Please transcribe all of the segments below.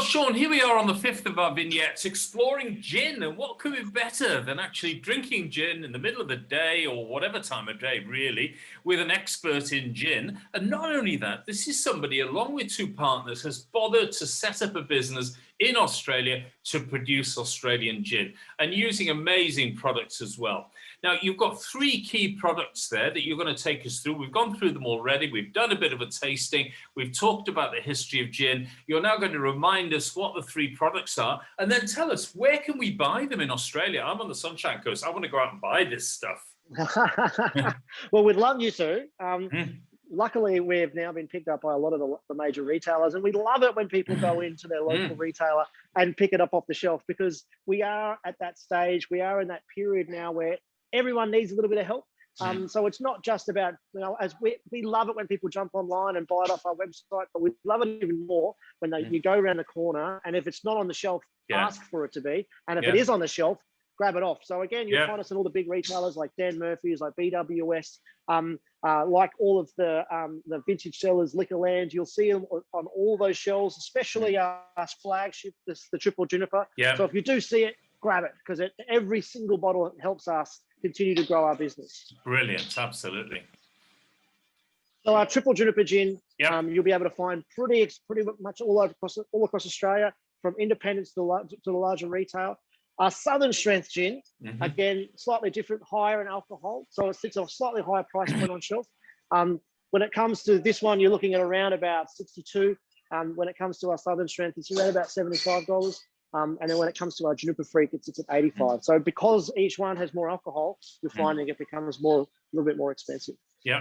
Sean, here we are on the 5th of our vignettes, exploring gin, and what could be better than actually drinking gin in the middle of the day or whatever time of day, really, with an expert in gin. And not only that, this is somebody, along with two partners, has bothered to set up a business in Australia to produce Australian gin and using amazing products as well. Now, you've got three key products there that you're going to take us through. We've gone through them already. We've done a bit of a tasting. We've talked about the history of gin. You're now going to remind us what the three products are and then tell us, where can we buy them in Australia? I'm on the Sunshine Coast. I want to go out and buy this stuff. Well, we'd love you to. Luckily, we've now been picked up by a lot of the major retailers, and we love it when people go into their local retailer and pick it up off the shelf, because we are at that stage, we are in that period now where everyone needs a little bit of help. So it's not just about, as we love it when people jump online and buy it off our website, but we love it even more when you go around the corner, and if it's not on the shelf, ask for it to be. And if it is on the shelf, grab it off. So again, you'll find us in all the big retailers like Dan Murphy's, like BWS, like all of the vintage sellers, Liquorland. You'll see them on all those shelves, especially our flagship, the Triple Juniper. So if you do see it, grab it, because every single bottle helps us continue to grow our business. Brilliant, absolutely. So our Triple Juniper gin, you'll be able to find pretty much all across Australia, from independents to the larger retail. Our Southern Strength gin, again, slightly different, higher in alcohol, so it sits at a slightly higher price point on shelf. When it comes to this one, you're looking at around about 62. When it comes to our Southern Strength, it's around about $75. And then when it comes to our Juniper Freak, it's at 85. So because each one has more alcohol, you're finding it becomes a little bit more expensive.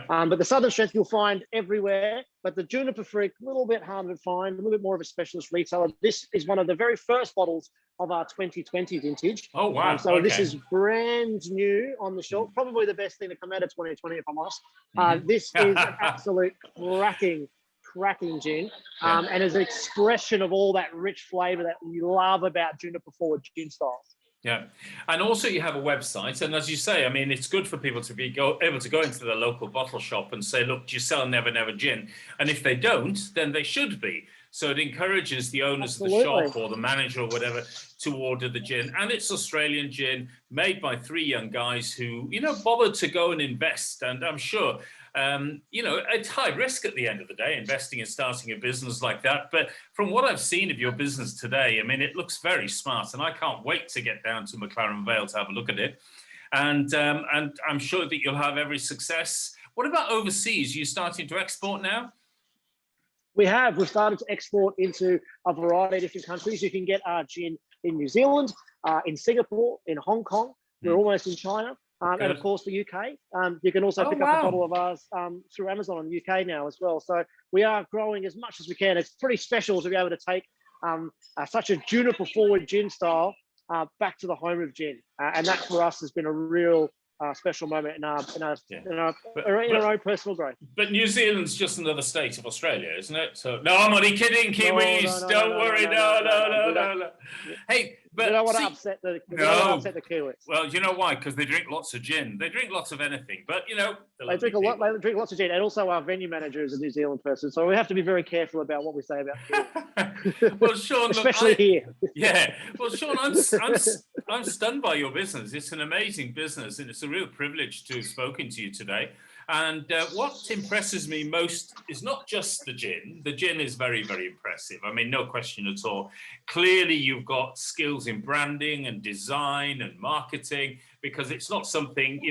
But the Southern Strength you'll find everywhere, but the Juniper Freak, a little bit harder to find, a little bit more of a specialist retailer. This is one of the very first bottles of our 2020 vintage. Oh, wow. So this is brand new on the shelf. Probably the best thing to come out of 2020, if I'm honest. This is an absolute cracking gin, and is an expression of all that rich flavor that we love about juniper forward gin styles. Yeah, and also you have a website, and as you say, I mean, it's good for people to be able to go into the local bottle shop and say, look, do you sell Never Gin? And if they don't, then they should be. So it encourages the owners of the shop or the manager or whatever to order the gin. And it's Australian gin made by three young guys who, bothered to go and invest. And I'm sure, it's high risk at the end of the day, investing and starting a business like that. But from what I've seen of your business today, I mean, it looks very smart. And I can't wait to get down to McLaren Vale to have a look at it. And I'm sure that you'll have every success. What about overseas? Are you starting to export now? We've started to export into a variety of different countries. You can get our gin in New Zealand, in Singapore, in Hong Kong. We're almost in China, and of course the UK. You can also pick up a bottle of ours through Amazon in the UK now as well. So we are growing as much as we can. It's pretty special to be able to take such a juniper forward gin style back to the home of gin, and that for us has been a real special moment in our own personal growth. But New Zealand's just another state of Australia, isn't it? So no, I'm only kidding, Kiwis. Don't worry. No. Hey, but you don't want to upset the Kiwis. Well, you know why? Because they drink lots of gin. They drink lots of anything, but they drink a lot. They drink lots of gin, and also our venue manager is a New Zealand person, so we have to be very careful about what we say about Kiwis. Well, Sean, especially here. Yeah. Well, Sean, I'm stunned by your business. It's an amazing business, and it's a real privilege to have spoken to you today. And what impresses me most is not just the gin. The gin is very, very impressive. I mean, no question at all. Clearly, you've got skills in branding and design and marketing, because it's not something,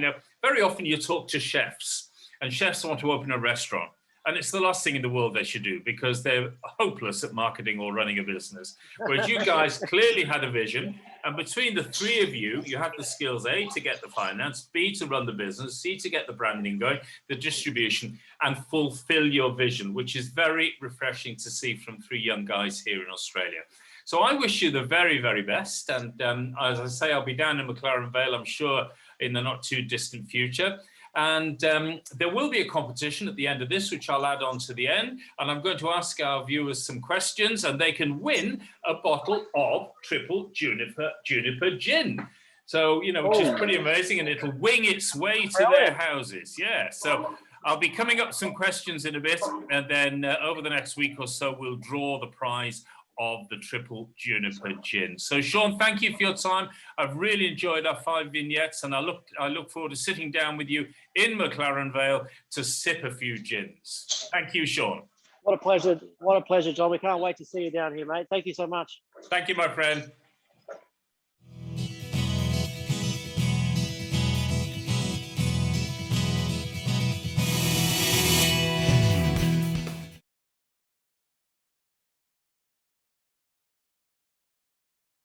very often you talk to chefs, and chefs want to open a restaurant. And it's the last thing in the world they should do, because they're hopeless at marketing or running a business. Whereas you guys clearly had a vision. And between the three of you, you have the skills, A, to get the finance, B, to run the business, C, to get the branding going, the distribution, and fulfill your vision, which is very refreshing to see from three young guys here in Australia. So I wish you the very, very best. And as I say, I'll be down in McLaren Vale, I'm sure, in the not too distant future. And there will be a competition at the end of this, which I'll add on to the end. And I'm going to ask our viewers some questions, and they can win a bottle of Triple Juniper gin. So, which is pretty amazing, and it'll wing its way to their houses. Yeah. So I'll be coming up some questions in a bit, and then over the next week or so, we'll draw the prize of the Triple Juniper Gin. So, Sean, thank you for your time. I've really enjoyed our 5 vignettes, and I look forward to sitting down with you in McLaren Vale to sip a few gins. Thank you, Sean. What a pleasure. What a pleasure, John. We can't wait to see you down here, mate. Thank you so much. Thank you, my friend.